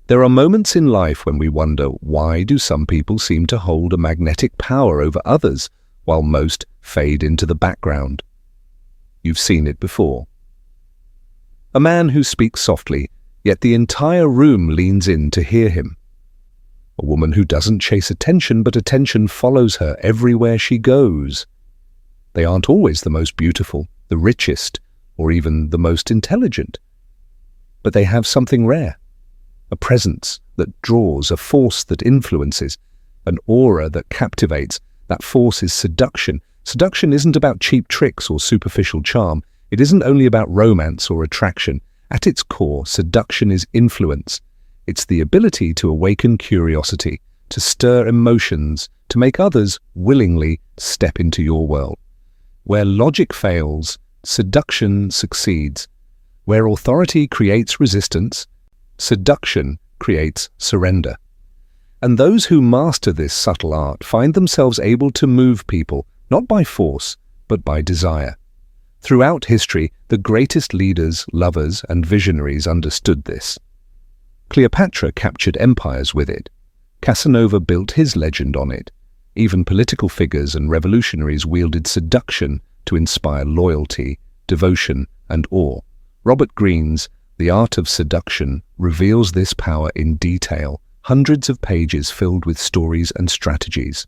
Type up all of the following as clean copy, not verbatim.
There are moments in life when we wonder, why do some people seem to hold a magnetic power over others while most fade into the background? You've seen it before. A man who speaks softly, yet the entire room leans in to hear him. A woman who doesn't chase attention, but attention follows her everywhere she goes. They aren't always the most beautiful, the richest, or even the most intelligent. But they have something rare. A presence that draws, a force that influences, an aura that captivates. That force is seduction. Seduction isn't about cheap tricks or superficial charm. It isn't only about romance or attraction. At its core, seduction is influence. It's the ability to awaken curiosity, to stir emotions, to make others willingly step into your world. Where logic fails, seduction succeeds. Where authority creates resistance, seduction creates surrender. And those who master this subtle art find themselves able to move people, not by force, but by desire. Throughout history, the greatest leaders, lovers, and visionaries understood this. Cleopatra captured empires with it. Casanova built his legend on it. Even political figures and revolutionaries wielded seduction to inspire loyalty, devotion, and awe. Robert Greene's The Art of Seduction reveals this power in detail, hundreds of pages filled with stories and strategies.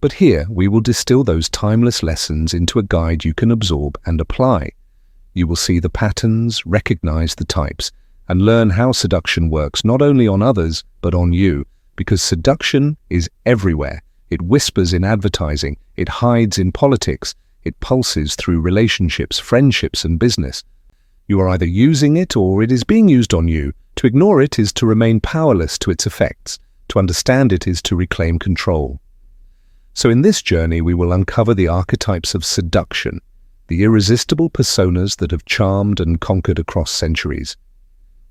But here we will distill those timeless lessons into a guide you can absorb and apply. You will see the patterns, recognize the types, and learn how seduction works not only on others, but on you, because seduction is everywhere. It whispers in advertising, it hides in politics, it pulses through relationships, friendships, and business. You are either using it or it is being used on you. To ignore it is to remain powerless to its effects. To understand it is to reclaim control. So in this journey, we will uncover the archetypes of seduction, the irresistible personas that have charmed and conquered across centuries.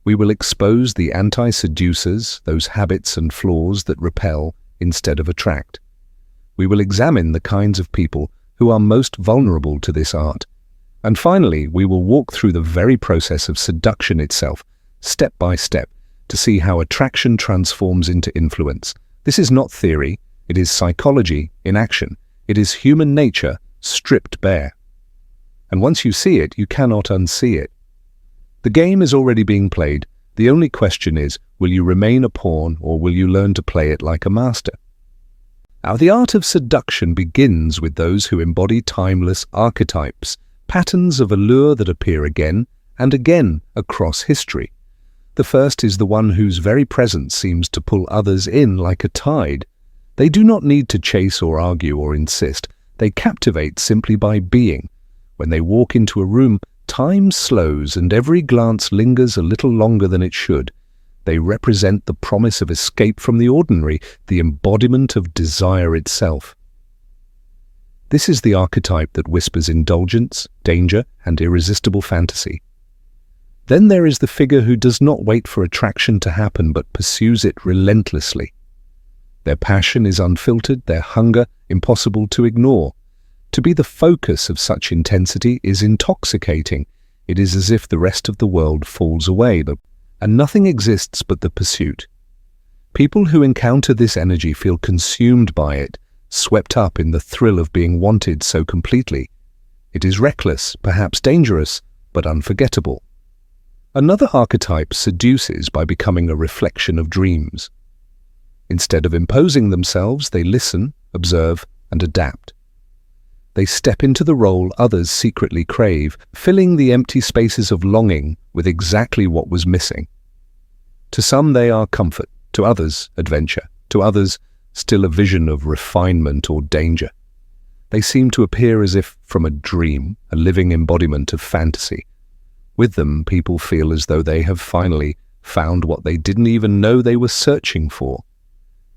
We will expose the anti-seducers, those habits and flaws that repel instead of attract. We will examine the kinds of people who are most vulnerable to this art. And finally, we will walk through the very process of seduction itself, step by step, to see how attraction transforms into influence. This is not theory, it is psychology in action. It is human nature stripped bare. And once you see it, you cannot unsee it. The game is already being played. The only question is, will you remain a pawn or will you learn to play it like a master? Now, the art of seduction begins with those who embody timeless archetypes, patterns of allure that appear again and again across history. The first is the one whose very presence seems to pull others in like a tide. They do not need to chase or argue or insist. They captivate simply by being. When they walk into a room, time slows and every glance lingers a little longer than it should. They represent the promise of escape from the ordinary, the embodiment of desire itself. This is the archetype that whispers indulgence, danger, and irresistible fantasy. Then there is the figure who does not wait for attraction to happen but pursues it relentlessly. Their passion is unfiltered, their hunger impossible to ignore. To be the focus of such intensity is intoxicating. It is as if the rest of the world falls away, and nothing exists but the pursuit. People who encounter this energy feel consumed by it, swept up in the thrill of being wanted so completely. It is reckless, perhaps dangerous, but unforgettable. Another archetype seduces by becoming a reflection of dreams. Instead of imposing themselves, they listen, observe, and adapt. They step into the role others secretly crave, filling the empty spaces of longing with exactly what was missing. To some they are comfort, to others adventure, to others still a vision of refinement or danger. They seem to appear as if from a dream, a living embodiment of fantasy. With them, people feel as though they have finally found what they didn't even know they were searching for.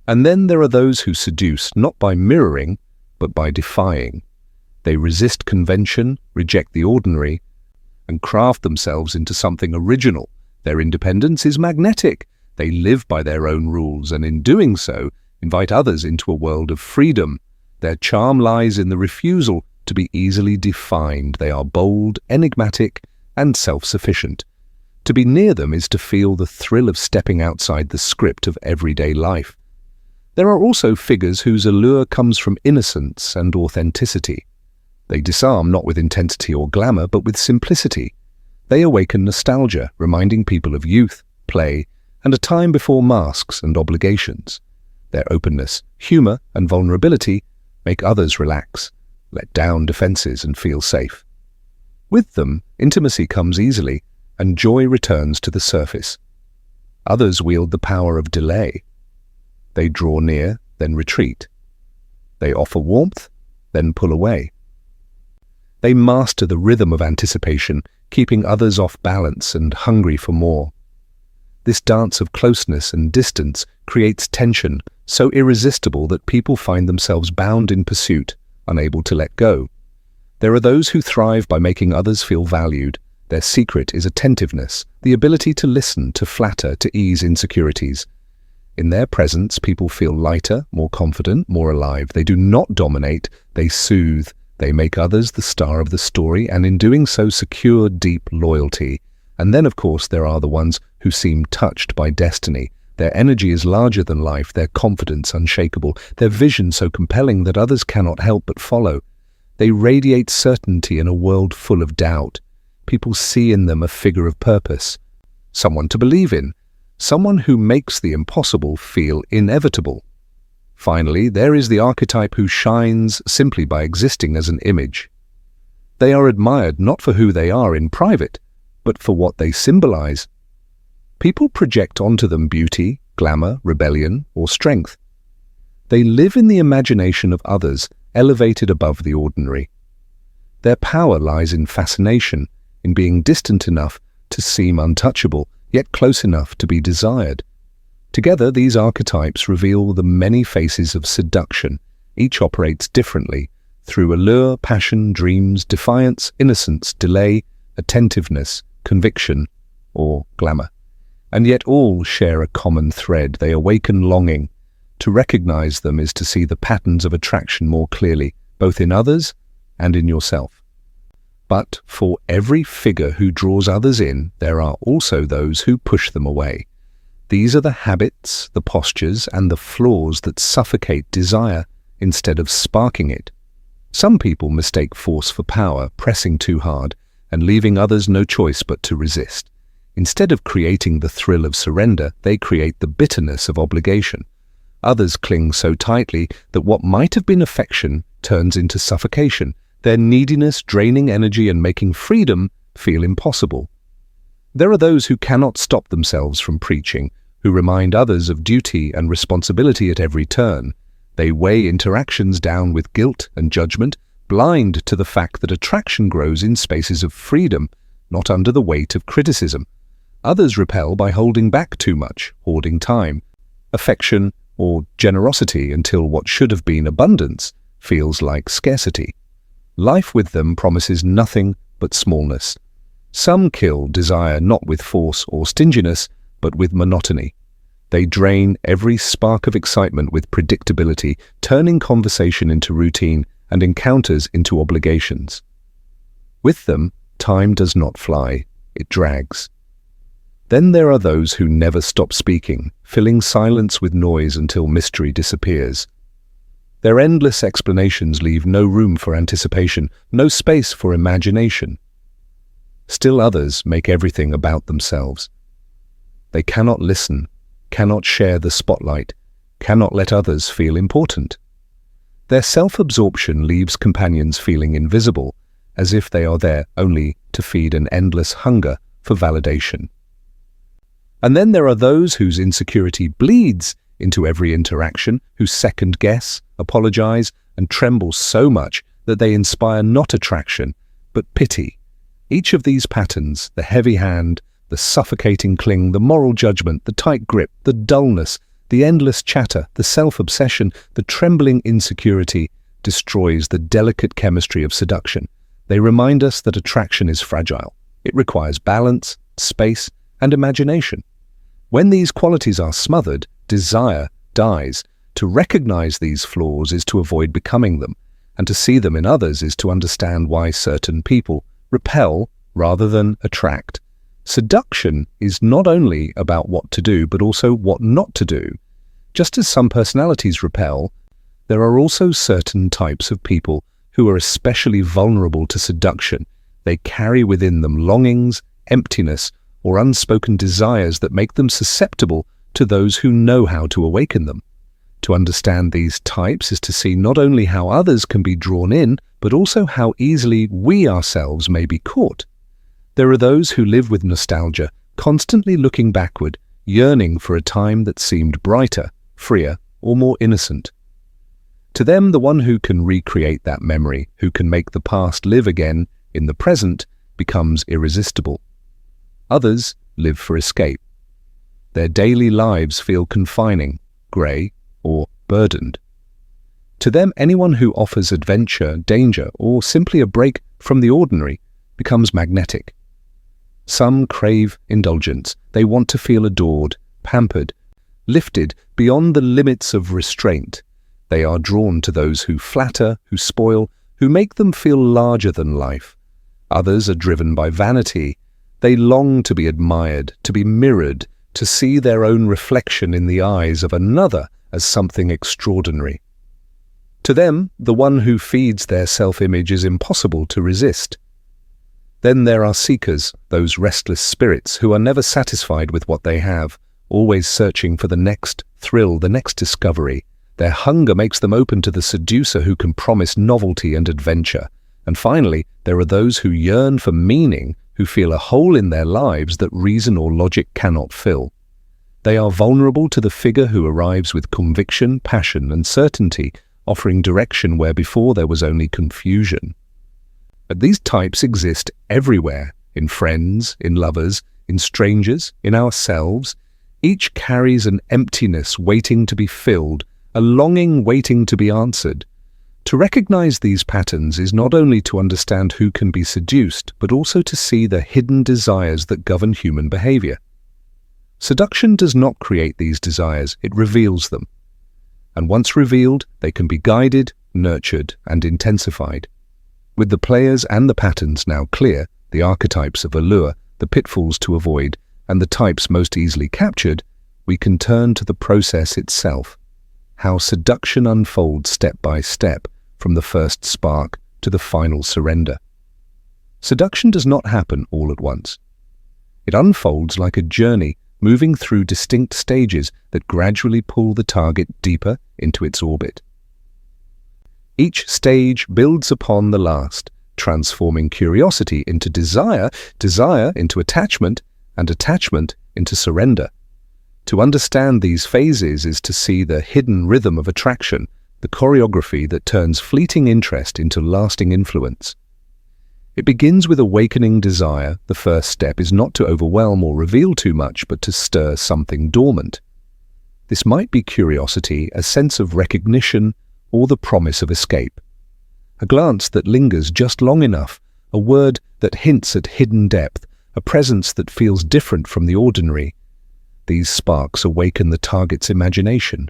And then there are those who seduce not by mirroring, but by defying. They resist convention, reject the ordinary, and craft themselves into something original. Their independence is magnetic. They live by their own rules, and in doing so, invite others into a world of freedom. Their charm lies in the refusal to be easily defined. They are bold, enigmatic, and self-sufficient. To be near them is to feel the thrill of stepping outside the script of everyday life. There are also figures whose allure comes from innocence and authenticity. They disarm not with intensity or glamour, but with simplicity. They awaken nostalgia, reminding people of youth, play, and a time before masks and obligations. Their openness, humor, and vulnerability make others relax, let down defenses, and feel safe. With them, intimacy comes easily, and joy returns to the surface. Others wield the power of delay. They draw near, then retreat. They offer warmth, then pull away. They master the rhythm of anticipation, keeping others off balance and hungry for more. This dance of closeness and distance creates tension so irresistible that people find themselves bound in pursuit, unable to let go. There are those who thrive by making others feel valued. Their secret is attentiveness, the ability to listen, to flatter, to ease insecurities. In their presence, people feel lighter, more confident, more alive. They do not dominate, they soothe. They make others the star of the story, and in doing so secure deep loyalty. And then, of course, there are the ones who seem touched by destiny. Their energy is larger than life, their confidence unshakable, their vision so compelling that others cannot help but follow. They radiate certainty in a world full of doubt. People see in them a figure of purpose, someone to believe in, someone who makes the impossible feel inevitable. Finally, there is the archetype who shines simply by existing as an image. They are admired not for who they are in private, but for what they symbolize. People project onto them beauty, glamour, rebellion, or strength. They live in the imagination of others, elevated above the ordinary. Their power lies in fascination, in being distant enough to seem untouchable, yet close enough to be desired. Together, these archetypes reveal the many faces of seduction. Each operates differently, through allure, passion, dreams, defiance, innocence, delay, attentiveness, conviction, or glamour. And yet all share a common thread. They awaken longing. To recognize them is to see the patterns of attraction more clearly, both in others and in yourself. But for every figure who draws others in, there are also those who push them away. These are the habits, the postures, and the flaws that suffocate desire instead of sparking it. Some people mistake force for power, pressing too hard, and leaving others no choice but to resist. Instead of creating the thrill of surrender, they create the bitterness of obligation. Others cling so tightly that what might have been affection turns into suffocation, their neediness draining energy and making freedom feel impossible. There are those who cannot stop themselves from preaching, who remind others of duty and responsibility at every turn. They weigh interactions down with guilt and judgment, blind to the fact that attraction grows in spaces of freedom, not under the weight of criticism. Others repel by holding back too much, hoarding time, affection, or generosity until what should have been abundance feels like scarcity. Life with them promises nothing but smallness. Some kill desire not with force or stinginess, but with monotony. They drain every spark of excitement with predictability, turning conversation into routine and encounters into obligations. With them, time does not fly, it drags. Then there are those who never stop speaking, filling silence with noise until mystery disappears. Their endless explanations leave no room for anticipation, no space for imagination. Still others make everything about themselves. They cannot listen, cannot share the spotlight, cannot let others feel important. Their self-absorption leaves companions feeling invisible, as if they are there only to feed an endless hunger for validation. And then there are those whose insecurity bleeds into every interaction, who second-guess, apologize, and tremble so much that they inspire not attraction, but pity. Each of these patterns, the heavy hand, the suffocating cling, the moral judgment, the tight grip, the dullness, the endless chatter, the self-obsession, the trembling insecurity, destroys the delicate chemistry of seduction. They remind us that attraction is fragile. It requires balance, space, and imagination. When these qualities are smothered, desire dies. To recognize these flaws is to avoid becoming them, and to see them in others is to understand why certain people repel rather than attract. Seduction is not only about what to do, but also what not to do. Just as some personalities repel, there are also certain types of people who are especially vulnerable to seduction. They carry within them longings, emptiness, or unspoken desires that make them susceptible to those who know how to awaken them. To understand these types is to see not only how others can be drawn in, but also how easily we ourselves may be caught. There are those who live with nostalgia, constantly looking backward, yearning for a time that seemed brighter, freer, or more innocent. To them, the one who can recreate that memory, who can make the past live again in the present, becomes irresistible. Others live for escape. Their daily lives feel confining, grey, or burdened. To them, anyone who offers adventure, danger, or simply a break from the ordinary becomes magnetic. Some crave indulgence. They want to feel adored, pampered, lifted beyond the limits of restraint. They are drawn to those who flatter, who spoil, who make them feel larger than life. Others are driven by vanity. They long to be admired, to be mirrored, to see their own reflection in the eyes of another as something extraordinary. To them, the one who feeds their self-image is impossible to resist. Then there are seekers, those restless spirits who are never satisfied with what they have, always searching for the next thrill, the next discovery. Their hunger makes them open to the seducer who can promise novelty and adventure. And finally, there are those who yearn for meaning, who feel a hole in their lives that reason or logic cannot fill. They are vulnerable to the figure who arrives with conviction, passion, and certainty, offering direction where before there was only confusion. But these types exist everywhere, in friends, in lovers, in strangers, in ourselves. Each carries an emptiness waiting to be filled, a longing waiting to be answered. To recognize these patterns is not only to understand who can be seduced, but also to see the hidden desires that govern human behavior. Seduction does not create these desires, it reveals them. And once revealed, they can be guided, nurtured, and intensified. With the players and the patterns now clear, the archetypes of allure, the pitfalls to avoid, and the types most easily captured, we can turn to the process itself. How seduction unfolds step by step, from the first spark to the final surrender. Seduction does not happen all at once. It unfolds like a journey, moving through distinct stages that gradually pull the target deeper into its orbit. Each stage builds upon the last, transforming curiosity into desire, desire into attachment, and attachment into surrender. To understand these phases is to see the hidden rhythm of attraction, the choreography that turns fleeting interest into lasting influence. It begins with awakening desire. The first step is not to overwhelm or reveal too much, but to stir something dormant. This might be curiosity, a sense of recognition, or the promise of escape. A glance that lingers just long enough, a word that hints at hidden depth, a presence that feels different from the ordinary. These sparks awaken the target's imagination.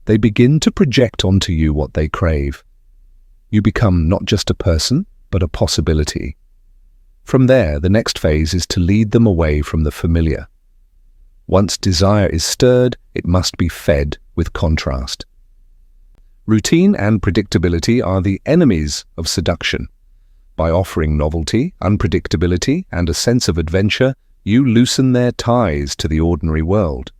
They begin to project onto you what they crave. You become not just a person, but a possibility. From there, the next phase is to lead them away from the familiar. Once desire is stirred, it must be fed with contrast. Routine and predictability are the enemies of seduction. By offering novelty, unpredictability, and a sense of adventure, you loosen their ties to the ordinary world.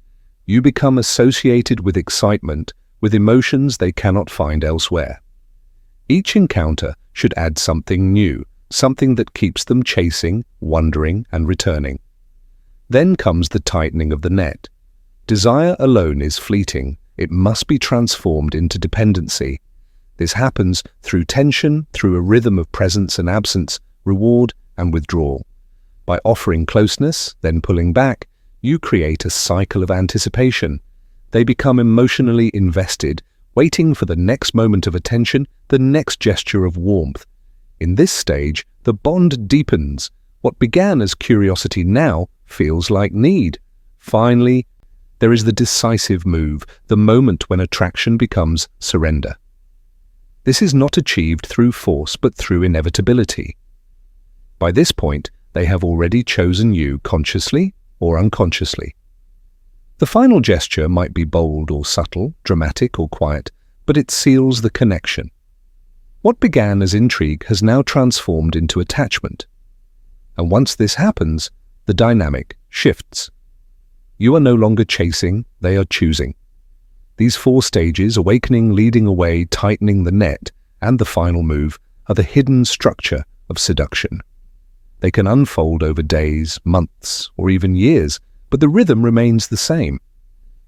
You become associated with excitement, with emotions they cannot find elsewhere. Each encounter should add something new, something that keeps them chasing, wondering, and returning. Then comes the tightening of the net. Desire alone is fleeting. It must be transformed into dependency. This happens through tension, through a rhythm of presence and absence, reward and withdrawal. By offering closeness, then pulling back, you create a cycle of anticipation. They become emotionally invested, waiting for the next moment of attention, the next gesture of warmth. In this stage, the bond deepens. What began as curiosity now feels like need. Finally, there is the decisive move, the moment when attraction becomes surrender. This is not achieved through force, but through inevitability. By this point, They have already chosen you consciously or unconsciously. The final gesture might be bold or subtle, dramatic or quiet, but it seals the connection. What began as intrigue has now transformed into attachment. And once this happens, the dynamic shifts. You are no longer chasing, they are choosing. These 4 stages, awakening, leading away, tightening the net, and the final move, are the hidden structure of seduction. They can unfold over days, months, or even years, but the rhythm remains the same.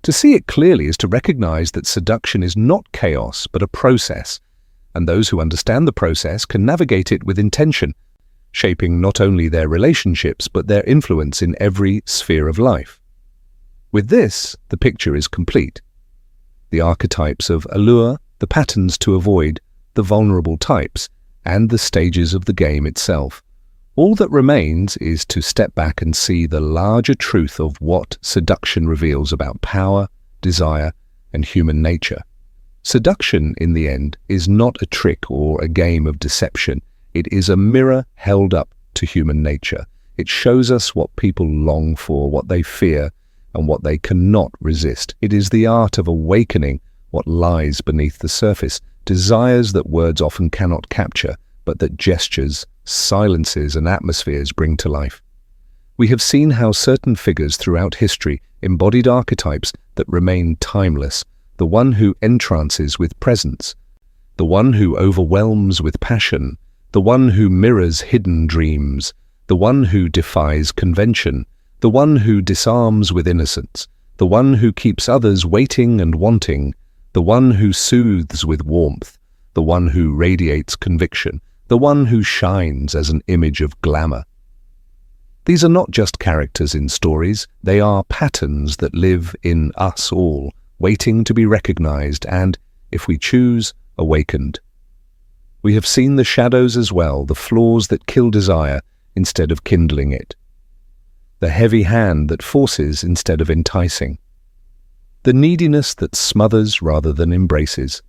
To see it clearly is to recognize that seduction is not chaos, but a process, and those who understand the process can navigate it with intention, shaping not only their relationships, but their influence in every sphere of life. With this, the picture is complete. The archetypes of allure, the patterns to avoid, the vulnerable types, and the stages of the game itself. All that remains is to step back and see the larger truth of what seduction reveals about power, desire, and human nature. Seduction, in the end, is not a trick or a game of deception. It is a mirror held up to human nature. It shows us what people long for, what they fear, and what they cannot resist. It is the art of awakening what lies beneath the surface, desires that words often cannot capture, but that gestures, silences, and atmospheres bring to life. We have seen how certain figures throughout history embodied archetypes that remain timeless, the one who entrances with presence, the one who overwhelms with passion, the one who mirrors hidden dreams, the one who defies convention, the one who disarms with innocence, the one who keeps others waiting and wanting, the one who soothes with warmth, the one who radiates conviction, the one who shines as an image of glamour. These are not just characters in stories, they are patterns that live in us all, waiting to be recognized and, if we choose, awakened. We have seen the shadows as well, the flaws that kill desire instead of kindling it, the heavy hand that forces instead of enticing, the neediness that smothers rather than embraces,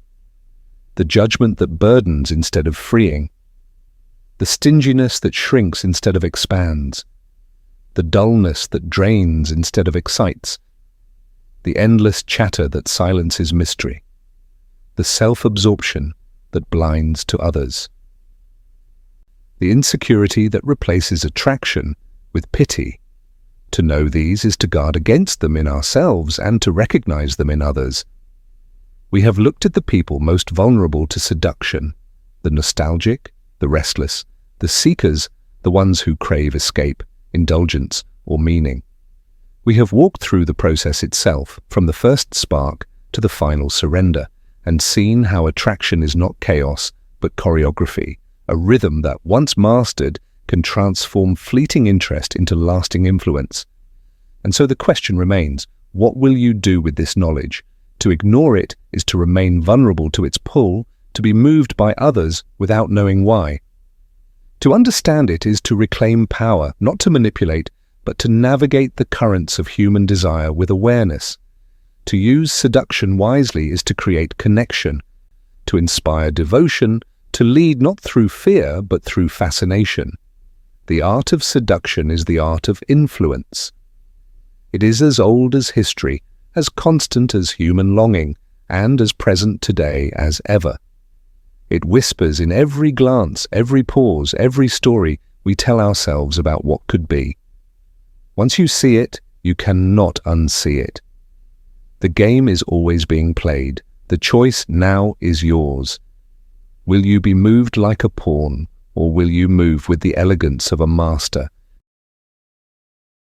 the judgment that burdens instead of freeing, the stinginess that shrinks instead of expands, the dullness that drains instead of excites, the endless chatter that silences mystery, the self-absorption that blinds to others, the insecurity that replaces attraction with pity. To know these is to guard against them in ourselves and to recognize them in others. We have looked at the people most vulnerable to seduction, the nostalgic, the restless, the seekers, the ones who crave escape, indulgence, or meaning. We have walked through the process itself, from the first spark to the final surrender, and seen how attraction is not chaos, but choreography, a rhythm that, once mastered, can transform fleeting interest into lasting influence. And so the question remains, what will you do with this knowledge? To ignore it is to remain vulnerable to its pull, to be moved by others without knowing why. To understand it is to reclaim power, not to manipulate, but to navigate the currents of human desire with awareness. To use seduction wisely is to create connection, to inspire devotion, to lead not through fear but through fascination. The art of seduction is the art of influence. It is as old as history, as constant as human longing, and as present today as ever. It whispers in every glance, every pause, every story we tell ourselves about what could be. Once you see it, you cannot unsee it. The game is always being played. The choice now is yours. Will you be moved like a pawn, or will you move with the elegance of a master,